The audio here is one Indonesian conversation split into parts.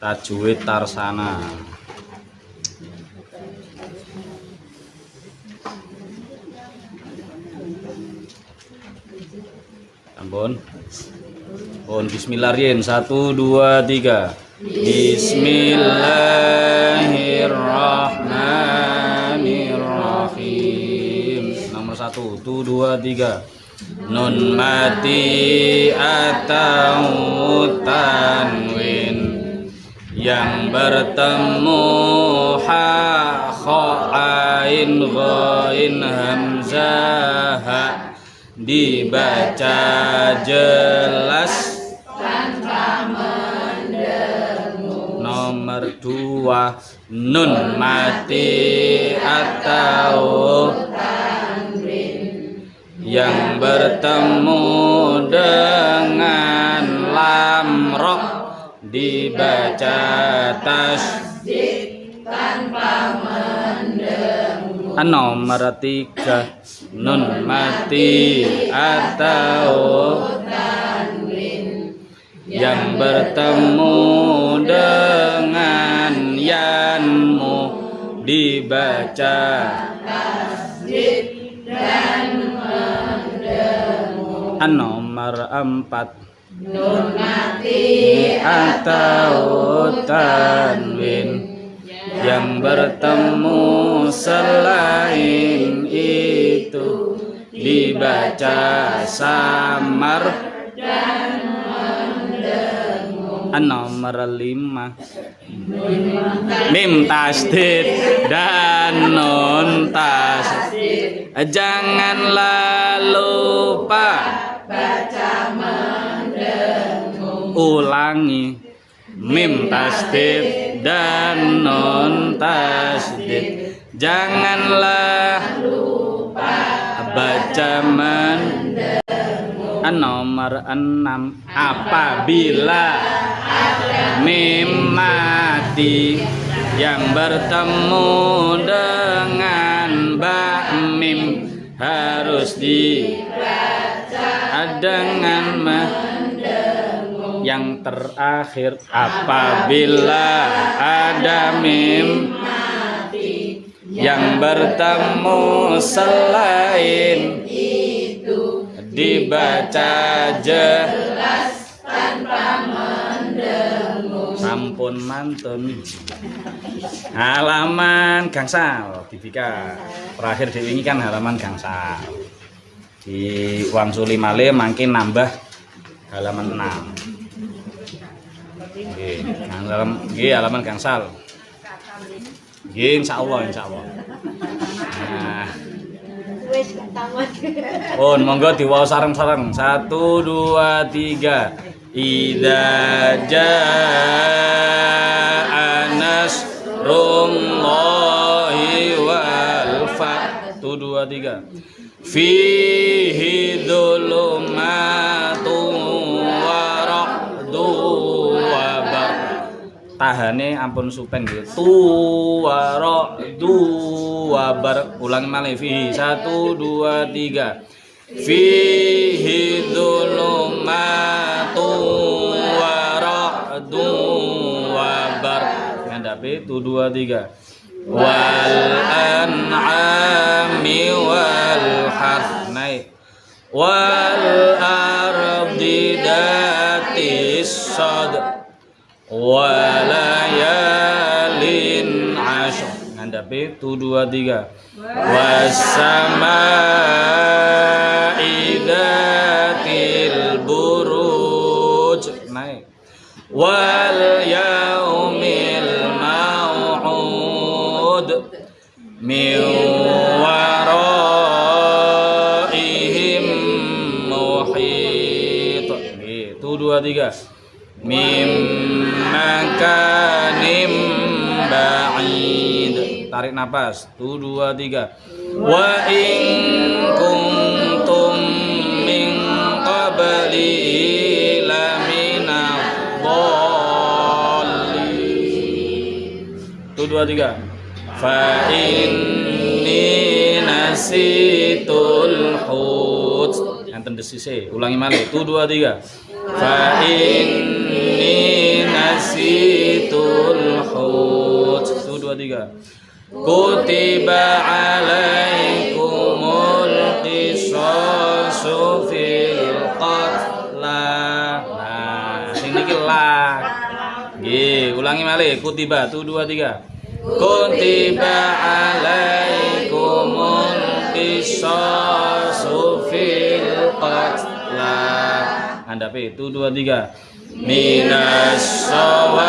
Tajwid Tarsana. Ampun. Pun bismillahirrahmanirrahim. 1 2 3. Bismillahirrahmanirrahim. Nomor 1. 1 2 3. Nun mati atau tanwin yang bertemu ha kha ain ghain hamzah ha, dibaca jelas tanpa mendengung. Nomor 2. Nun mati atau yang bertemu dengan lam ra, dibaca tasdid tanpa mendengung. Nomor 3. Nun mati atau tanwin yang bertemu dengan yanmu, dibaca tasdid dan mendengung. Nomor 4. Nun mati atau tanwin yang bertemu selain itu, dibaca samar dan mendengung. Nomor 5. Mim tasdid dan nun tasdid, janganlah lupa baca mendengung. Ulangi. Mim tasdid dan nun tasdid, janganlah lupa baca mendengung. Nomor 6. Apabila mim mati yang bertemu dengan ba mim, harus dibaca dengan mendengung. Yang terakhir, apabila ada mim mati yang bertemu selain itu, dibaca jelas tanpa mendengung. Sampun mantun. Halaman gangsal dibika. Terakhir diwingi kan halaman gangsal. Di wangsuli malih mangkin nambah halaman 6. Nggih, halaman gangsal. Nggih, insyaallah. Nah. Wis tamat. Monggo diwaos sareng-sareng. 1 2 3. Idza jaa nasrullahi wal fath. 1 2 3. Fihi dhulumatun wa ra'dun wa bar. Tahane ampun supeng nggih. Tu wa ra'du wa bar. Ulangi malih. Fihi. 1 2 3. Fihi dhulumatun wa ra'dun wa bar. Ngandhape 1 2 3. Wal an'ami wal harth. Naik. Wal ardi datis sad walayalin ashr. Ngandhape 1 2 3. Wassamaa'i dzatil buruj. Naik. Wal yaumil mau'ud min waraihim muhit. 1 2 3. Mim makanim ba'id. Tarik napas. 1 2 3. Wa in kuntum min qabli lamina dhalin. 1 2 3. Fa inni nasitul hut. Enten desise. Ulangi malih. 1 2 3. Fa inni nasitul 2 3. Kutiba alaikumul qisasu fil qatla. Nah, sing niki lah. Nggih, ulangi malih. Kutiba 2 3. Kutiba alaikumul qisasu fil qatla. Handape 2 3. Minas sawa'iqi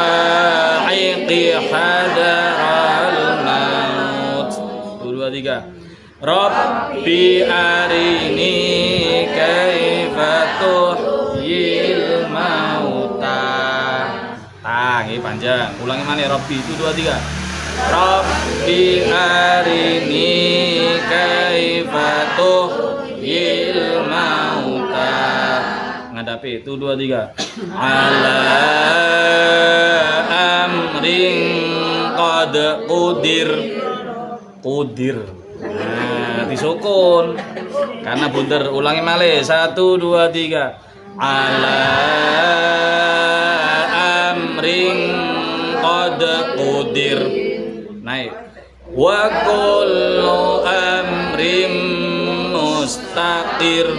hadaral maut. 2 3. Rabbi arini kaifa tuhyil mauta. Nggih panjang. Ulangi maneh Rabbi 2 3. Rabbi arini kaifa tuhyil mauta. Ngadapi 2 3. Ala amrin qad qudir. Nah, disukun. Karena bunder. Ulangi malih 1 2 3. Ala amrin qad qudir. Naik. Wa kullu amrin mustaqir.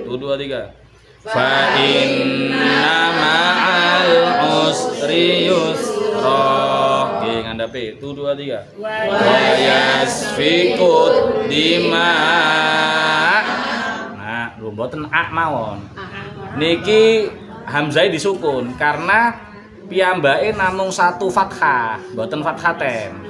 2 3. Fa inna ma'al usri yusra. Nggih ngandhape 2 3. Wa yasfiqud dima. Nah, lho mboten a mawon. Niki hamzah disukun karena piyambake namung 1 fathah, mboten fathaten.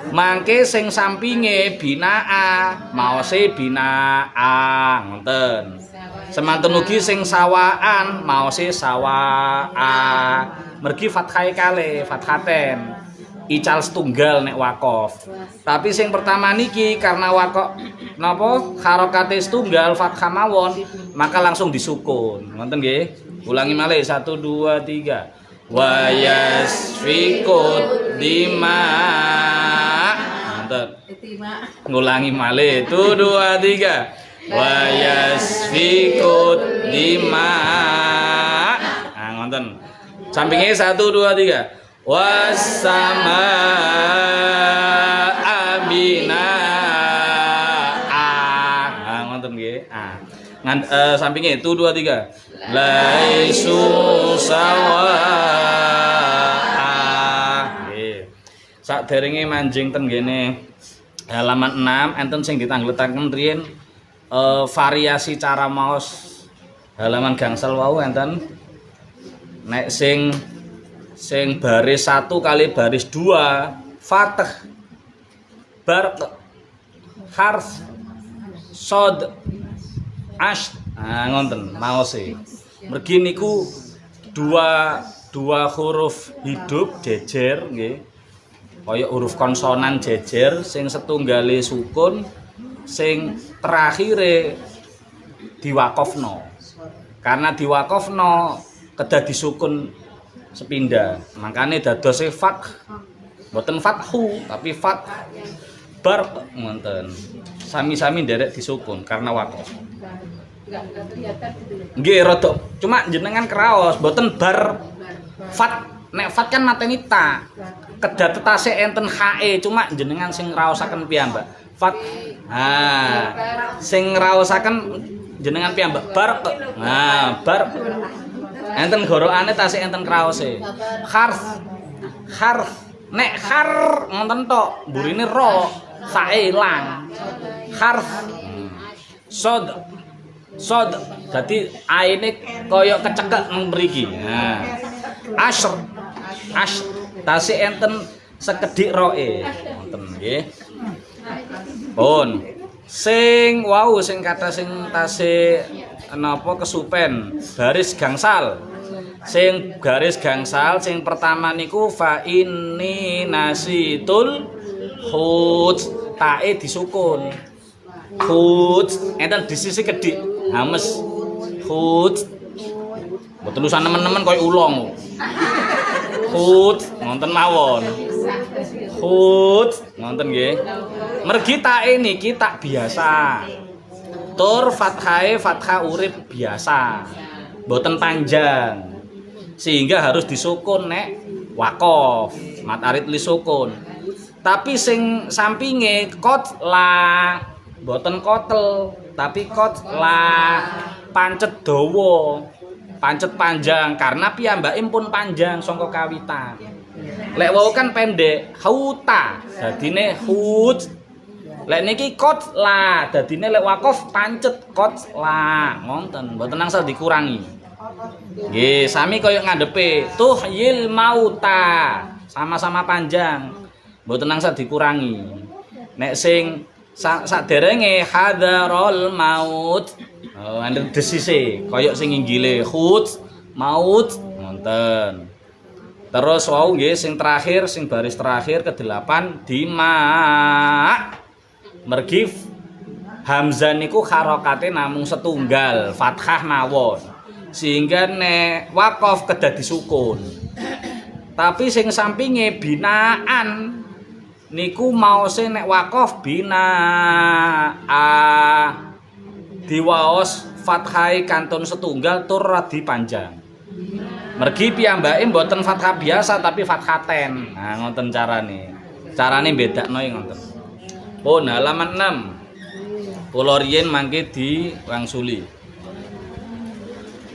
Mangke sing sampinge binaa, maose binaa ngoten. Semanten ugi sing sawaan, maose sawaa. Mergi fathahe kalih, fathaten. Ical setunggal nek wakof. Tapi sing pertama niki karena wakof napa harokate setunggal fathah mawon, maka langsung disukun. Ngoten nggih. Ulangi malih 1 2 3. Wa yasfiqud dima. Ngoten. Ngulangi malih 2 3. Wa yasfiqud dima. Nah ngoten. Sampinge 1 2 3. Wassama abina. Nah ngoten nggih. Sampinge 1 2 3. Laisu sawa. Nggih. Saderenge manjing ten ngene halaman 6 enten sing ditangletaken riyen variasi cara maos halaman gangsal wau enten nek sing baris 1 kali baris 2 fathah bar harf sod ash. Nah ngoten maose mergi niku dua huruf hidup jejer nggih kaya huruf konsonan jejer sing setunggale sukun sing terakhire diwakofno. Karena diwakofno kedah disukun sepindah. Makane dadose fath. Mboten fathu, tapi fath bar ngoten. Sami-sami nderek disukun karena wakof. Nggih rada cuma jenengan kraos mboten bar fath. Nek fath kan mateni ta. Kedah tetase enten hae cuma jenengan sing raosaken piyambak. Fat. Nah, sing ngraosaken jenengan piyambak bar. Nah, bar. Enten gorokane tasih enten kraose. Harf. Nek har ngoten tok, mburine ro, sae ilang. Harf. Sod. Dadi aine kaya kecekek nang mriki. Nah. Ashr. Tasih enten sekedhik roe. Ngoten nggih. Pun sing kata sing tasih napa kesupen baris gangsal. Sing garis gangsal sing pertama niku fa inni nasitul hut tae disukun. Hut enten di sisi kedhik hames. Hut. Mboten usah nemen-nemen koyo ulong. Hut ngonten mawon. Hut ngonten nggih. Mergi tae niki tak biasa. Tur fathahe fathah urip biasa. Mboten panjang. Sehingga harus disukun nek wakof. Mat arid li sukun. Tapi sing sampinge kotla mboten kotel, tapi kotla pancet dawa, pancet panjang karena piyambake pun panjang saka kawitan. Lek wau kan pendek, huta, dadine hut. Lek niki kotla, dadine lek wakof pancet kotla, ngoten, mboten angsal dikurangi. Nggih, sami kaya ngadepe tuhyil mauta, sama-sama panjang. Mboten angsal dikurangi. Nek sing saderenge hadarul maut, ana desise kaya sing inggile hut maut ngoten. Terus wau nggih sing terakhir, sing baris terakhir ke-8 dima. Mergi hamzah niku harokate namung setunggal, fathah mawon. Sehingga nek waqaf kedah disukun. Tapi sing sampinge binaan niku maose nek waqaf bina diwaos fathai kantun setunggal tur radi panjang. Mergi piyambake mboten fathah biasa tapi fathaten. Nah ngoten carane. Carane bedakno ngoten. Pun halaman 6. Kula riyen mangke diwangsuli.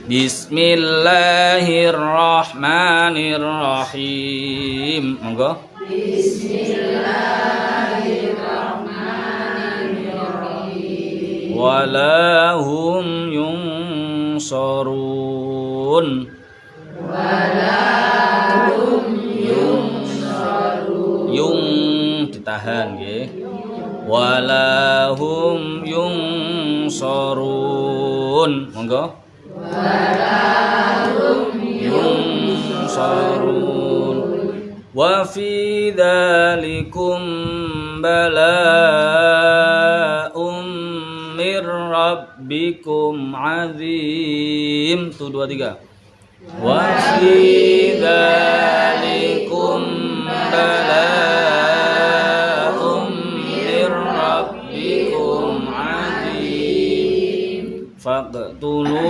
Bismillahirrahmanirrahim. Monggo. Bismillahirrahmanirrahim. Walahum yungsarun. Walahum yungsarun. Yung ditahan nggih. Walahum yungsarun. Monggo. Walahum yungsarun. Wa fi dzalikum bala'um mir rabbikum azim. Tuh 2 3. Wa fi dzalikum bala'um mir rabbikum azim. Faqtulu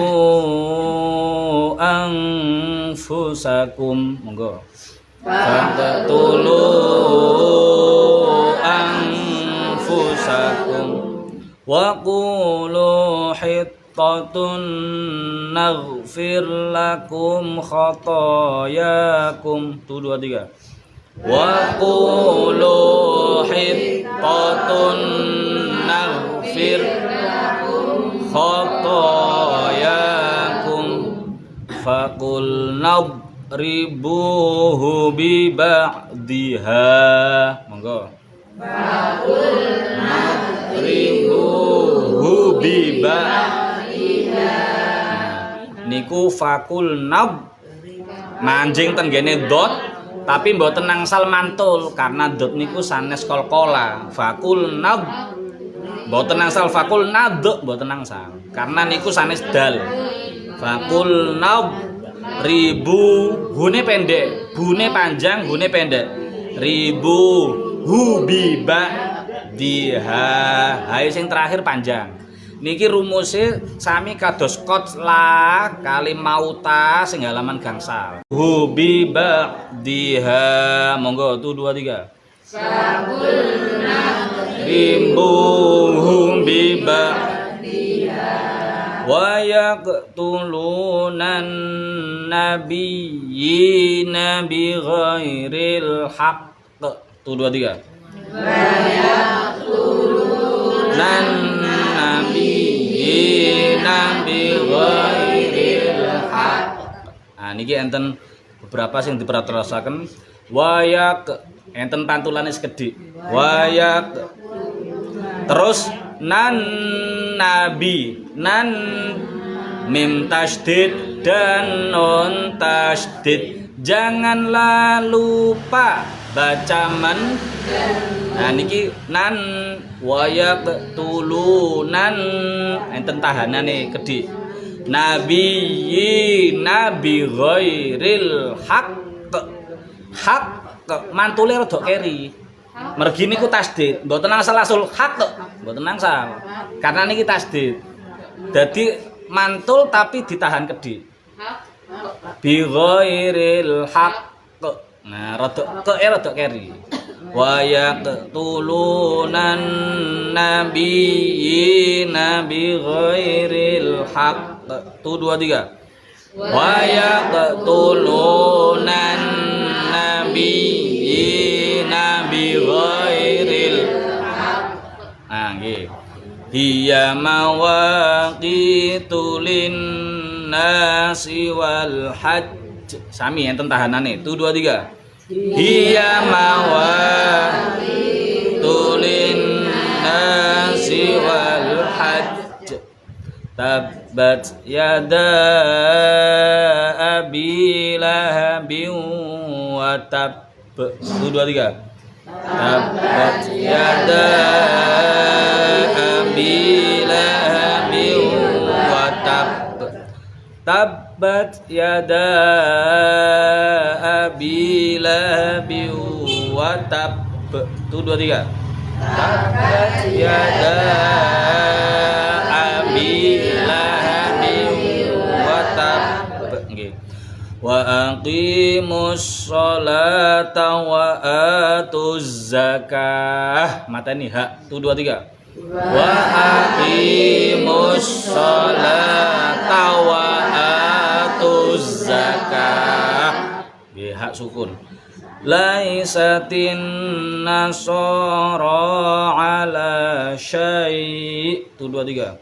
anfusakum. Monggo. Faqtulu anfusakum wa qulu hittatun naghfir lakum khatayakum. Tuh 2 3. Wa qulu hittatun naghfir lakum khatayakum faqul ribuhu bi ba'diha. Monggo. Faqul ribuhu bi ba'diha. Niku fakul nab manjing ten gene dot tapi mboten nangsal mantul karena dot niku sanes kolkola. Fakul nab mboten nangsal fakul naduk mboten nangsal karena niku sanes dal. Fakul nab ribu hune pendek, bune panjang, hune pendek. Ribu hubiba diha. Hai sing terakhir panjang. Niki rumusnya sami kados kotla kali mauta sing halaman gangsal. Hubiba diha. Monggo tuh 2 3. Sabulna ribu hubiba wa yaqtulunan nabiyyina bighairil haqq. Tuh 2 3. Wa yaqtulunan nabiyyina bighairil haqq. Nah niki enten beberapa sing diperhatosaken wa enten pantulane sekedhik. Wa terus nan nabi nan mim tasdid dan non tasdid, janganlah lupa baca men. Nah niki nan wayak tulunan enten tahanane kedhi nabi ghairil hak mantule rada keri. Mergi niku tasdid, mboten angsal asul hak tok, mboten angsal. Karena niki tasdid. Dadi mantul tapi ditahan kedhi. Bi ghairil haq. Nah, rada rada keri. wa yaqtulunan nabiyina bighairil haqq. Tu 2 3. Wa yaqtulunan nabiyina bighairil haqq. Nah, nggih. Hiya mawaqitu linnasi wal hajj. Sami enten tahanane. Tu 2 3. Hiya mawaqitu linnasi wal hajj. Tabbat yada abi lahabin wa tab. Tu 2 3. Tabbat yada abi lahabin wa tab. Tabbat yada abi lahabin wa tab. Tu 2 3. Tabbat yada abi lahabin wa tab. Nggih. Wa aqimus sholata wa atuz zakah. Matani hak. Tu 2 3. Wa aqimus sholata wa atuz zakah. Nggih, hak sukun. Laisatin nasara ala syai'. Tu 2 3.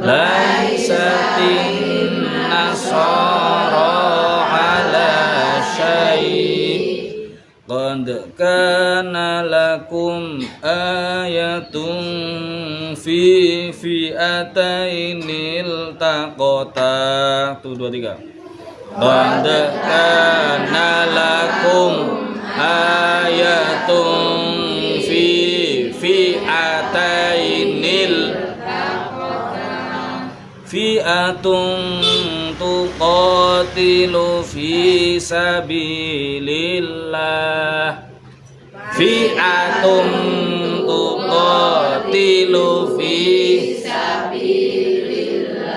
Laisatin nasara ala syai'. Qad kana lakum ayatun fi fi'atainil taqata. Tu 2 3. Qad kana lakum ayatun fi fi'atainil fi'atun tuqatilu fi sabilillah. Fi'atun tuqatilu fi sabilillah.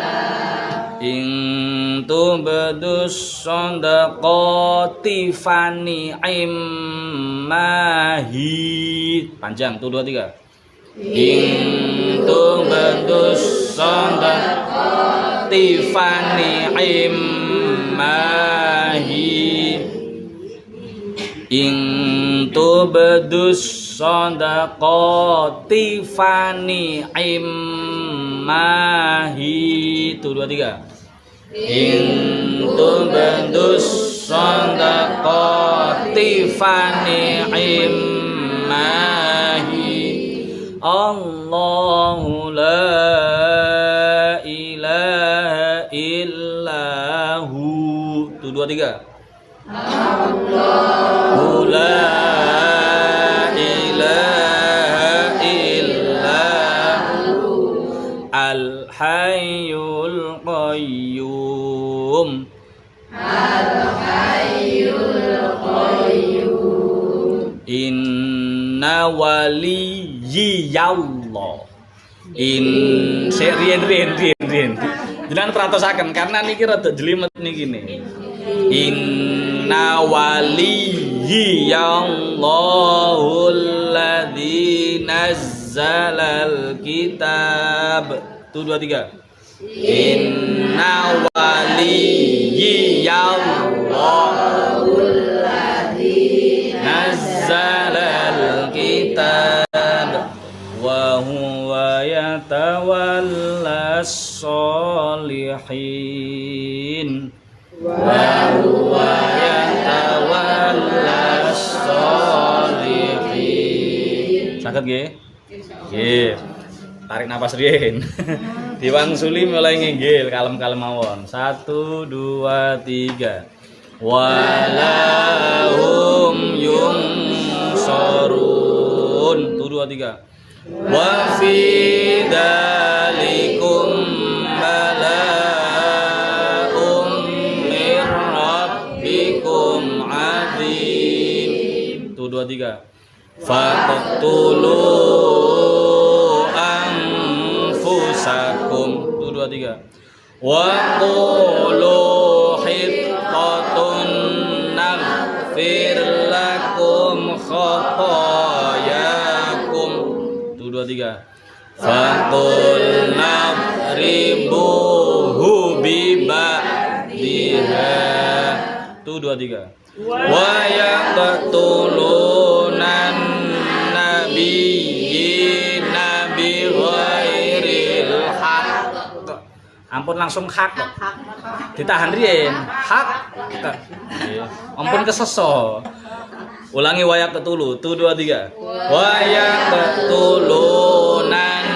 In tubdus shadaqati fani immahi. Panjang. Tu 2 3. In tubdus shadaqati fani immahi. In tubdus shadaqati fani immahi. Tu 2 3. In tubdus shadaqati fani immahi. Allahu la ilaha illahu. Tu 2 3. Allahu la ilaha illahu al hayyul qayyum. Inna waliyallah. Rien. Jangan perhatosaken karena niki rada jelimet niki ne. Inna waliyallahu alladzi nazzalal kitab. Tu 2 3. Inna waliyallahu alladzi nazzalal kitab wa huwa yatawallas sholihin. Wa huwa yatawallas sholihin. Saged nggih? Nggih. Tarik napas riyen. Diwangsuli mulai nginggil kalem-kalem mawon. 1 2 3. Walahum yunsorun. Tu 2 3. Wa fi dalikum bala'um mir rabbikum adzim. Tu 2 3. Faqtulu anfusakum. Tu 2 3. Wa qulu hitqatun naghfir lakum khata 2 3. Faqulna ribuhu biba'diha. Tuh 2 3. Wa yaqtulunan nabiyina bi ghairil haqq. Ampun langsung hak kok. Ditahan riyen. Hak. Ampun keseso. Ulangi wa yaqtulu. Tuh 2 3. Wa yaqtulunan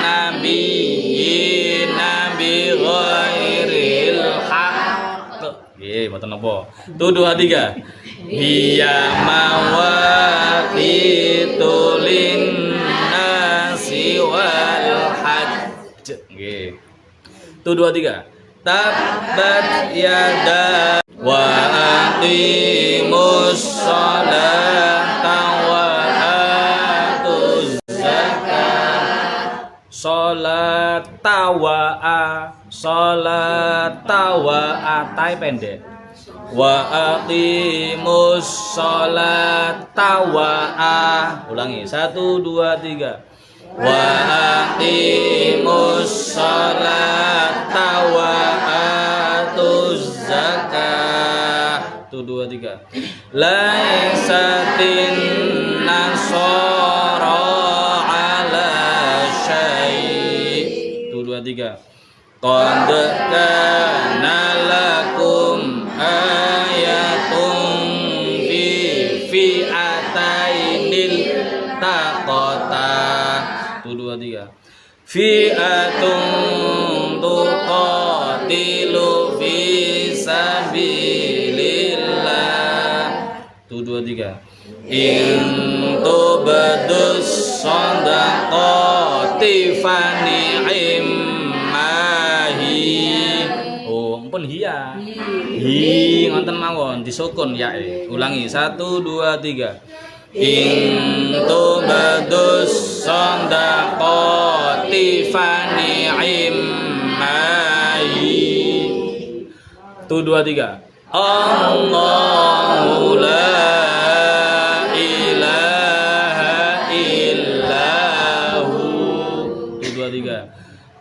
nabiyina bi ghairil haqq. Nggih, mboten napa. Tuh 2 3. Hiya mawaqitu lin-nasi wal hajj. Nggih. Tuh 2 3. Tabbat yada wa aqimus sholata wa atuz zakah. Sholata wa tai pendek. Wa aqimus sholata wa ulangi 1 2 3. Wa aqimus sholata wa atuz zakah. Tuh 2 3. Laisatin nasara ala syai'. Tuh 2 3. Qad kana lakum ayatun fi fi'atainil taqata. Tuh 2 3. Fi'atun tuqatilu fi sabilillah. Tuh 2 3. In tubdus shadaqati fa ni'mahi. Oh, ampun hiya. Hi ngoten mawon disukun ya. Ulangi 1 2 3. In tubdus shadaqati fa ni'mahi. Tuh 2 3. Allahu la ilaha illahu. Tuh 2 3.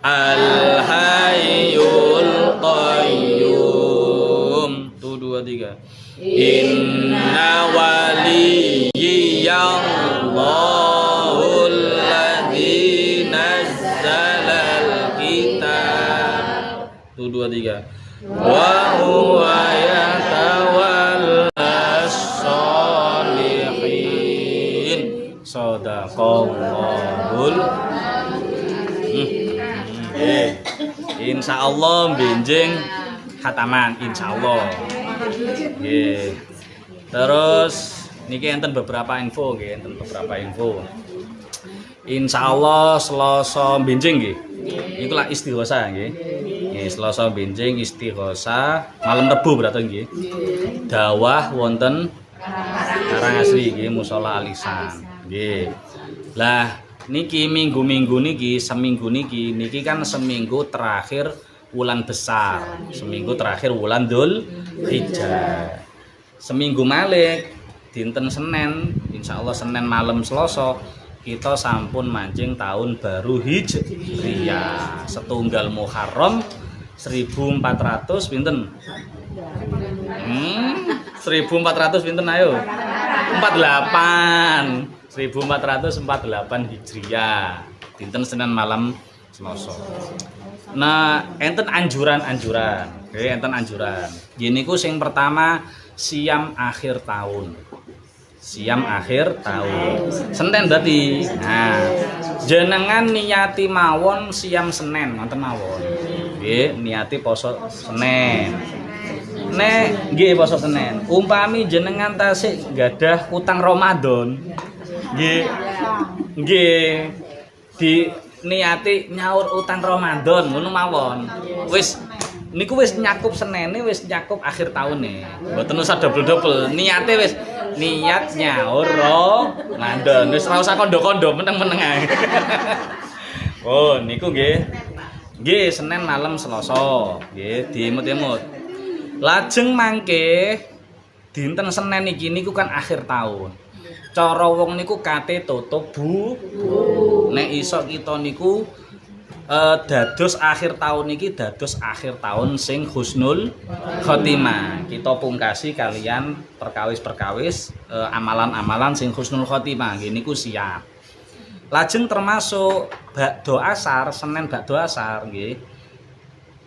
Al hayyul qayyum. Tuh 2 3. Inna waliyyallahul ladzi nazzalal kitab. Tuh 2 3. Wa huwa yatawallas sholihin. Shadaqallahul. Insyaallah benjing khataman insyaallah. Nggih. Terus niki enten beberapa info nggih, enten beberapa info. Insyaallah Selasa benjing nggih. Niku lah istighosa nggih. Nggih, Selasa benjing istighosa, malam Rebo berarti nggih. Dawah wonten Karangasri nggih musala alisan. Nggih. Lah niki minggu-minggu niki seminggu niki kan seminggu terakhir wulan besar, seminggu terakhir wulan Dzulhijjah. Seminggu malih dinten Senin, insyaallah Senin malam Selasa kita sampun mancing tahun baru Hijriyah. Setunggal Muharram 1400 pinten? 1400 pinten ayo? 48. 1448 Hijriyah. Dinten Senin malam Selasa. Nah, enten anjuran-anjuran. Oke, enten anjuran. Gini ku sing pertama siam akhir tahun. Siam akhir tahun. Senin berarti. Nah, jenengan niati mawon siam Senin, ngoten mawon. Nggih, niati poso Senin. Nek nggih poso Senin. Umpami jenengan tasik gadah utang Ramadan. Nggih. Nggih. Di niati nyaur utang Ramadan ngono mawon. Wis niku wis nyakup Senene, wis nyakup akhir tahun nih. Mboten usah double-double. Niate wis niat nyaur Ramadan. Wis ora usah kondo-kondo meneng-meneng ae. Oh, niku nggih. Nggih, Senin malam Selasa. Nggih, diimut-imut. Lajeng mangke dinten Senin iki niku kan akhir tahun. Cara wong niku kate tutup nek iso kita niku dados akhir tahun iki dados akhir tahun sing husnul khotimah. Kita pungkasi kalian perkawis-perkawis amalan-amalan sing husnul khotimah. Nggih niku siap. Lajeng termasuk bakdo asar, Senin bakdo asar nggih.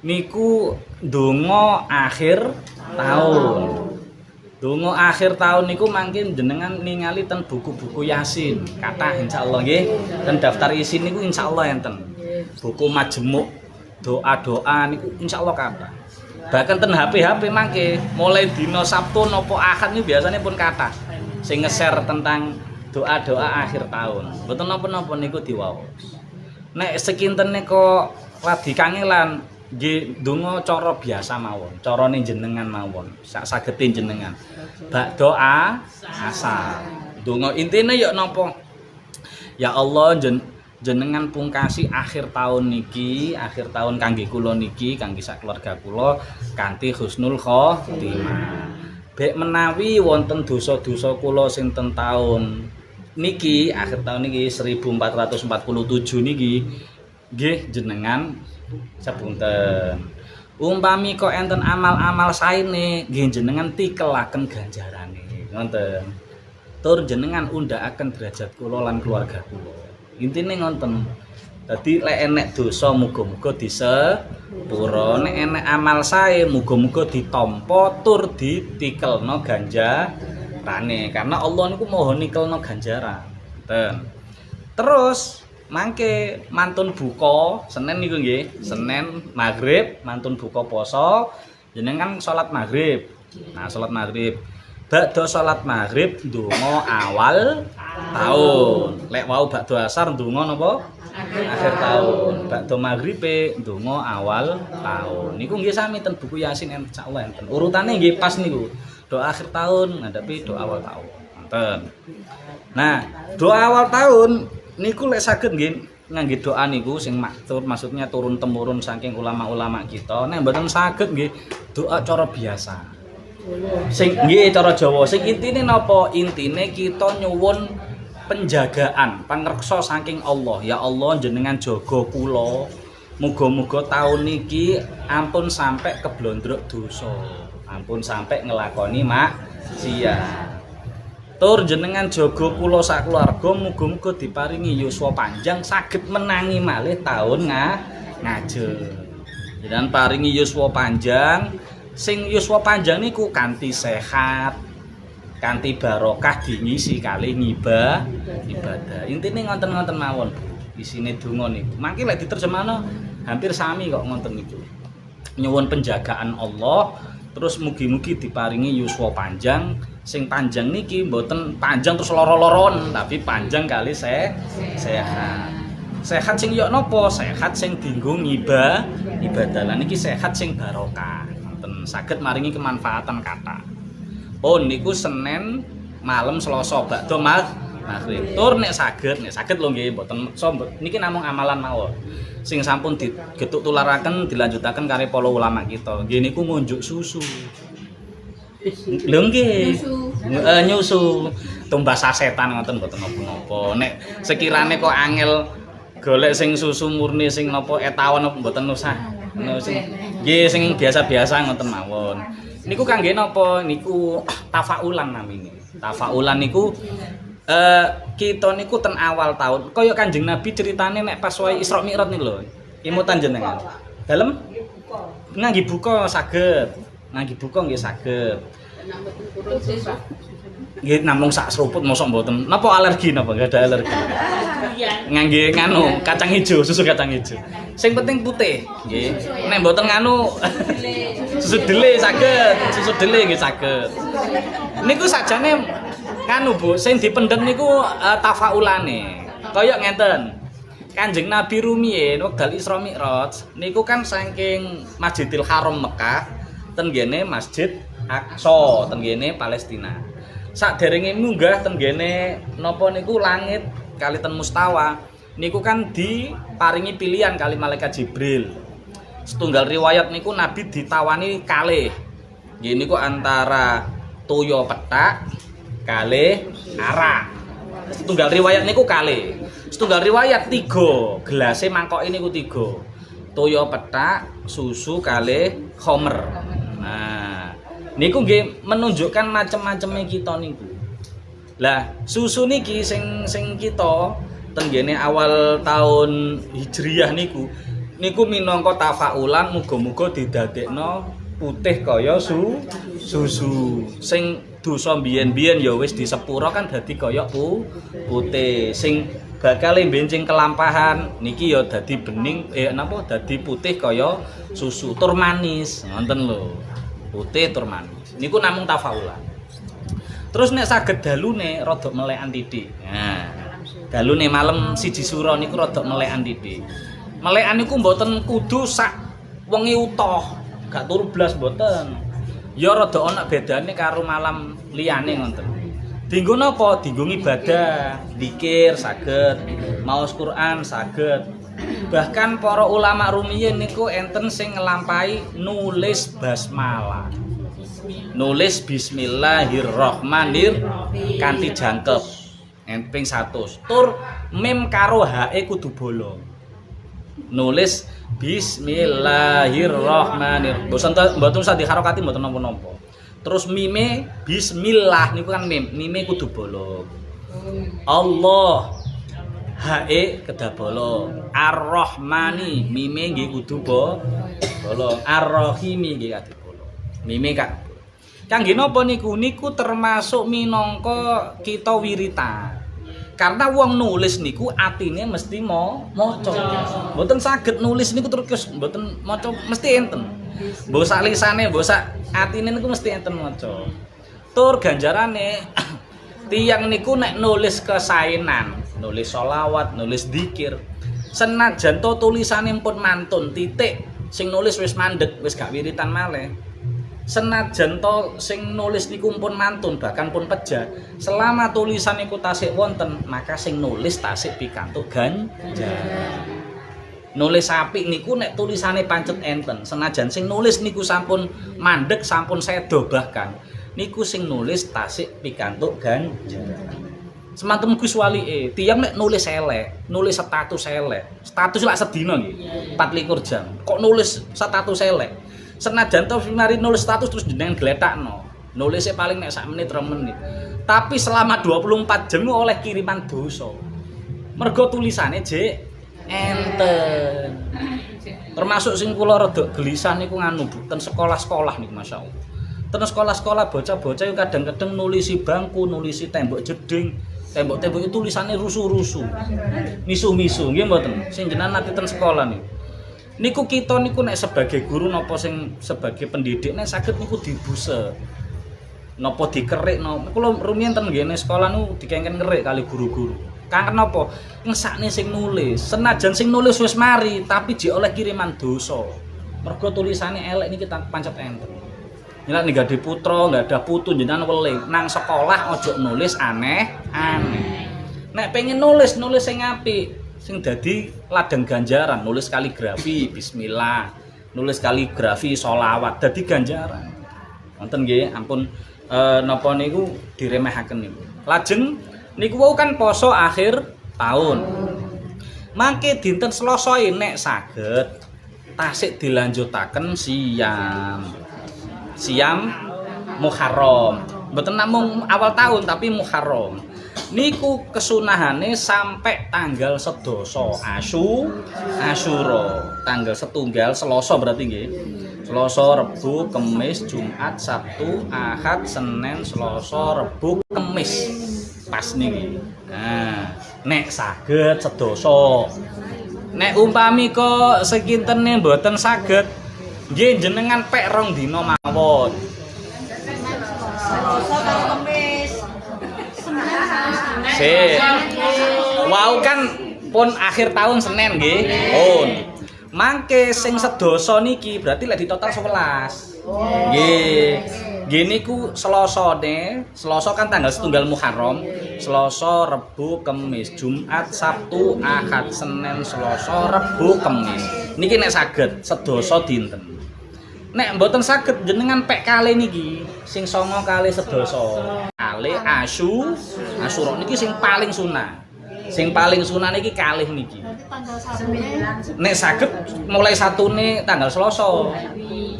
Niku donga akhir tahun. Donga akhir tahun niku mangke jenengan ningali ten buku-buku Yasin. Kathah insyaallah nggih. Ten daftar isin niku insyaallah enten. Buku majemuk doa-doa niku insyaallah kathah. Bahkan ten HP-HP mangke mulai dina Sabtu napa Ahad niku biasanya pun kathah sing nge-share tentang doa-doa akhir tahun. Mboten napa-napa niku diwaos. Nek sekintene kok radi kangelan nggih donga cara biasa mawon, carane jenengan mawon. Sak sagete jenengan. Bak doa asar. Donga intine ya napa? Ya Allah jenengan pungkasi akhir tahun niki, akhir tahun kangge kula niki, kangge sak keluarga kula kanthi husnul khotimah. Bek menawi wonten dosa-dosa kula sing ten taun niki, akhir tahun niki 1447 niki nggih jenengan sepunten. Umpami kok enten amal-amal saene nggih jenengan tikelaken ganjarane. Ngoten. Tur jenengan undhakaken derajat kula lan keluarga kula. Intine ngoten. Dadi lek enek dosa muga-muga disepura, nek enek amal sae muga-muga ditampa tur ditikelno ganjarane. Karena Allah niku maha nikelno ganjaran. Ngoten. Terus mangke mantun buka Senin niku nggih, Senin maghrib mantun buka poso, jenengan salat maghrib. Nah, salat maghrib. Bakdo salat maghrib ndonga awal tahun. Lek wau bakdo asar ndonga napa? Akhir tahun. Bakdo maghribe ndonga awal tahun. Niku nggih sami ten buku Yasin insyaallah enten. Urutane nggih pas niku. Doa akhir tahun ngadepi doa awal tahun. Enten. Nah, doa awal tahun niku lek saged nggih ngangge doa niku sing maksud maksudnya turun temurun saking ulama-ulama kita. Nek mboten saged nggih doa cara biasa. Sing nggih cara Jawa sing intine napa? Intine kita nyuwun penjagaan, pangreksa saking Allah. Ya Allah jenengan jaga kula. Muga-muga taun niki ampun sampai keblondrok dosa. Ampun sampai ngelakoni maksiat. Tur jenengan jaga kula sak keluarga muga-muga diparingi yuswa panjang saged menangi malih taun ngajeng. Jenengan paringi yuswa panjang. Sing yuswa panjang niku kanthi sehat, kanthi barokah diisi kali ibadah. Intine ngoten-ngoten mawon, Bu. Isine donga niku. Mangke lek diterjemahno hampir sami kok ngoten niku. Nyuwun penjagaan Allah, terus mugi-mugi diparingi yuswa panjang. Sing panjang niki mboten panjang terus loro-loron, tapi panjang kali sehat. Sehat sing yo napa? Sehat sing dienggo ibadah. Lan niki sehat sing barokah. Saged maringi kemanfaatan kata. Oh niku Senin malam Selasa bakdo maghrib. Tur nek saged lho nggih mboten niki namung amalan mawon. Sing sampun digetuk tularaken dilanjutaken kali para ulama kita. Nggih niku ngunjuk susu. Lho nggih. Nyusu. Tumbas sasetan ngoten mboten napa-napa. Nek sekirane kok angel golek sing susu murni sing napa etawon mboten usah. Nggih sing biasa-biasa ngoten mawon. Niku kangge napa? Niku tafaulan namine. Tafaulan niku kita niku ten awal tahun. Kaya Kanjeng Nabi ceritane nek pas wae Isra Mi'raj niku lho. Imutan jenengan. Dalem ngangge buka saged. Ngangge buka nggih saged. Nggih namung sak seruput mosok mboten. Napa alergi napa? Enggak ada alergi. Ngangge nganu kacang hijau, susu kacang hijau. Sing penting putih nggih. Nek mboten nganu susu dele saged, susu dele nggih saged. Niku sajane nganu Bu, sing dipendhet niku tafaulane. Kaya ngenten. Kanjeng Nabi rumiyin wekdal Isra Mi'raj niku kan saking Masjidil Haram Mekah ten ngene Masjid Aqsa ten ngene Palestina. Sakderenge munggah ten ngene napa niku langit kali ten Mustawa niku kan diparingi pilihan kali malaikat Jibril. Setunggal riwayat niku Nabi ditawani kalih. Nggih niku antara toya petak kalih arak. Setunggal riwayat niku kalih. Setunggal riwayat 3, gelase mangkoke niku 3. Toya petak, susu kalih khamr. Nah, niku nggih menunjukkan macam-macamnya kita niku. Lah, susu niki sing kita tenggene awal tahun Hijriyah niku minangka tafaulan muga-muga didadekno putih kaya susu. Sing dosa biyen-biyen ya wis disepuro kan dadi kaya putih. Sing bakal bencing kelampahan niki ya dadi bening dadi putih kaya susu tur manis. Ngoten lho. Putih tur manis. Niku namung tafaulan. Terus nek saged dalune rada melekan titik. Nah, dalune malam 1 sura niku rada melekan titik. Melekan niku mboten kudu sak wengi utuh, gak turu blas mboten. Ya rada ana bedane karo malam liyane ngoten. Dienggo napa? Dienggo ibadah, zikir saged, maos Quran saged. Bahkan para ulama rumiyin niku enten sing nglampahi nulis basmalah. Nulis bismillahirrahmanirrahim kanthi jangkep ping 100 tur mim karo hae kudu bolong. Nulis bismillahirrahmanirrahim mboten usah diharokati mboten napa-napa. Terus mime bismillah niku kan mime kudu bolong. Allah hae kedah bolong. Ar-Rahmani mime nggih kudu bolong. Ar-Rahimi nggih kudu bolong. Mime kak kangge napa niku termasuk minangka kita wiritan. Karena wong nulis niku atine mesti maca. Mboten saged nulis niku terus mboten maca mesti enten. Mbok sak lisane, mbok sak atine niku mesti enten maca. Tur ganjarane tiyang niku nek nulis kesaenan, nulis sholawat, nulis dzikir. Senajan to tulisane pun mantun titik sing nulis wis mandeg, wis gak wiritan malih. Senajan to sing nulis niku pun mantun bahkan pun pejah, selama tulisan niku tasik wonten maka sing nulis tasik pikantuk ganjaran. Nulis apik niku nek tulisane pancet enten, senajan sing nulis niku sampun mandeg sampun sedo bahkan niku sing nulis tasik pikantuk ganjaran. Semanten Gus Walike tiyang nek nulis elek, nulis status elek, status lak sedina nggih 24 jam kok nulis status elek. Senajan to mari nulis status terus jenengan gletakno. Nulisnya paling nek sak menit 2 menit. Tapi selama 24 jam oleh kiriman dosa. Mergo tulisane jek enten. Termasuk sing kula rada gelisah niku nganu ten sekolah-sekolah niku masyaallah. Ten sekolah-sekolah bocah-bocah yo kadang-kadang nulisi bangku, nulisi tembok jeding. Tembok-tembok itu tulisannya rusuh-rusuh. Misu-misu nggih mboten. Sing jenengan nate ten sekolah niku. Niku kita niku nek sebagai guru napa sing sebagai pendidik nek saged niku dibuse. Napa dikerik napa. Kula rumiyin ten nggene sekolah niku dikengken ngerik kali guru-guru. Kangen napa? Ngesakne sing nulis. Senajan sing nulis wis mari tapi jek oleh kiriman dosa. Mergo tulisane elek niki pancet enten. Nek nggak ada putra, nggak ada putu jenengan weling nang sekolah ojo nulis aneh-aneh. Nek pengen nulis sing apik. Sing dadi ladang ganjaran, nulis kaligrafi bismillah, nulis kaligrafi sholawat dadi ganjaran. Wonten nggih, ampun napa niku diremehaken niku. Lajeng niku wau kan poso akhir tahun. Mangke dinten Selasa nek saged tasik dilanjutaken siam Muharram. Mboten namung awal tahun tapi Muharram. Niku kesunahane sampai tanggal 11 Asyura. Tanggal 1 Selasa berarti nggih. Selasa, Rebu, Kamis, Jumat, Sabtu, Ahad, Senin, Selasa, Rebu, Kamis. Pas niki. Nah, nek saged sedasa. Nek umpami kok sekintene mboten saged, nggih jenengan pek 2 dina mawon. Wow kan pun akhir tahun Senin nggih. Pun. Mangke sing sedasa niki berarti lek di total 11. Nggih. Nggih niku Selasane, Selasa kan tanggal 1 Muharram, Selasa, Rebu, Kamis, Jumat, Sabtu, Ahad, Senin, Selasa, Rebu, Kamis. Niki nek saged sedasa dinten. Nek mboten saged jenengan pek kalih niki sing 9 kalih sedasa. Kalih Asyura niki sing paling sunah. Sing paling sunah niki kalih niki. Tanggal 1 Nek saged mulai 1 tanggal Selasa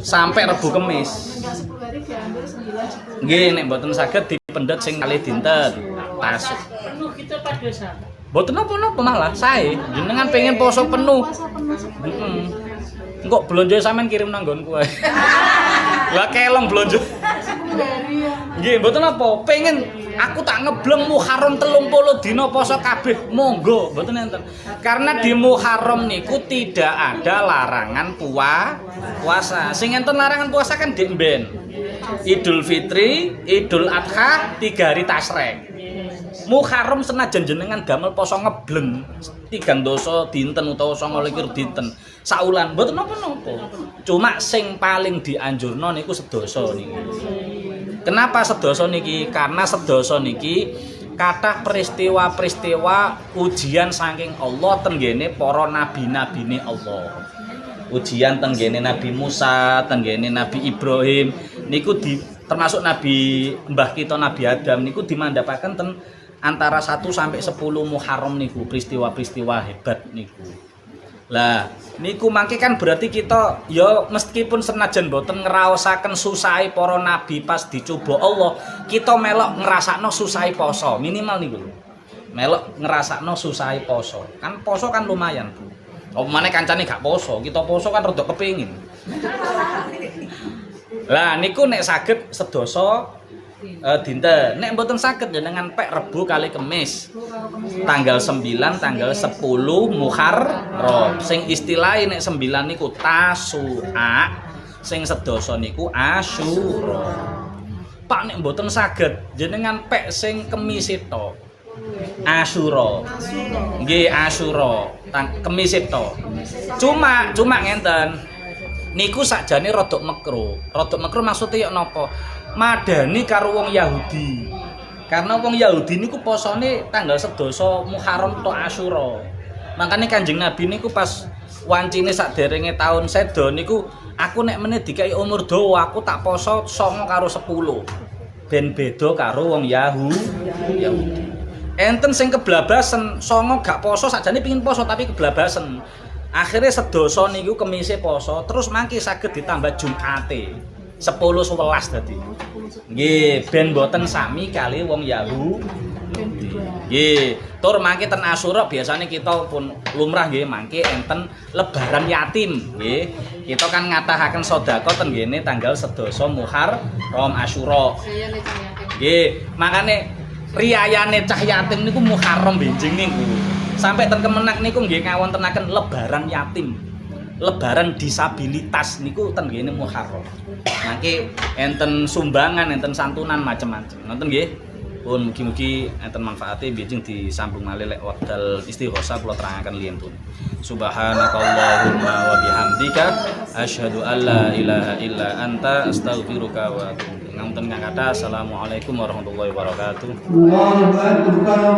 sampai Rebo Kemis. tanggal 10 hari diambil 9 10. Nggih nek mboten saged dipendet sing kalih dinten. Tasuk. Penuh kita pada sama. Mboten napa-napa malah sae. Jenengan pengen poso penuh. Puasa penuh Heeh. Engko blonjo sampean kirim nang nggonku ae. Lah kelem blonjo. 10 hari ya. Nggih, mboten apa, pengen aku tak ngebleng Muharram 30 dina poso kabeh, monggo, mboten enten. Karena di Muharram niku tidak ada larangan puasa. Sing enten larangan puasa kan dik mben. Idul Fitri, Idul Adha, 3 hari Tasyrik. Muharram senajan jenengan damel poso ngebleng 3 dosa dinten utawa 29 dinten saulan mboten napa-napa. Cuma sing paling dianjurno niku sedasa niki. Kenapa sedasa niki? Karena sedasa niki kathah peristiwa-peristiwa ujian saking Allah tenggene para nabi-nabine Allah. Ujian tenggene Nabi Musa, tenggene Nabi Ibrahim niku termasuk Nabi Mbah kita Nabi Adam niku dimandhapaken ten antara 1 sampai 10 Muharram niku peristiwa-peristiwa hebat niku. Lah niku mangke kan berarti kita ya meskipun senajan boten ngraosaken susahe para nabi pas dicoba Allah, kita melok ngrasakno susahe poso, minimal niku lho. Melok ngrasakno susahe poso. Kan poso kan lumayan, Bu. Apa maneh kancane gak poso, kita poso kan rada kepengin. Lah niku nek saged sedasa dinten. Nek mboten saged jenengan pek Rebo kali Kemis. Tanggal 9, tanggal 10 Muharram. Sing istilahe nek 9 niku Tasu'a, sing sedasa niku Asyura. Pak nek mboten saged jenengan pek sing Kemis itu Asyura. Nggih Asyura, Kemis itu. Cuma ngenten. Niku sakjane rodok mekruh. Rodok mekruh maksudnya ya napa? Madani karo wong Yahudi. Karena wong Yahudi niku posone tanggal 11 Muharram atau Asyura. Makane Kanjeng Nabi niku pas wancine saderenge taun sedo niku aku nek meneh dikai umur dawa aku tak poso 9 karo 10. Ben beda karo wong Yahudi. Enten sing keblabasen 9 gak poso sakjane pengin poso tapi keblabasen. Akhirnya sedasa niku Kemise poso terus mangke saged ditambah Jumate. 10-11 dadi. Nggih, ben boten sami kali wong Yahudi. Nggih, tur mangke ten Asyura biasanya kita pun lumrah nggih mangke enten lebaran yatim nggih. Kita kan ngatahaken sedekah ten ngene tanggal 11 Muharram Asyura. Nggih, makane riyayane cah yatim niku Muharram benjing niku. Sampai ten Kemenak niku nggih ngawontenaken lebaran yatim. Lebaran disabilitas niku ten ngene Muharram. Mangke enten sumbangan, enten santunan macam-macam. Ngoten nggih. Pun mugi-mugi enten manfaate bijing disambung malih lek wekdal istighosa kula terangaken liyen pun. Subhanakallahumma wa bihamdika asyhadu an la ilaha illa anta astaghfiruka wa atubu ilaik. Ngapunten kang kathah. Assalamualaikum warahmatullahi wabarakatuh. Allahu akbar.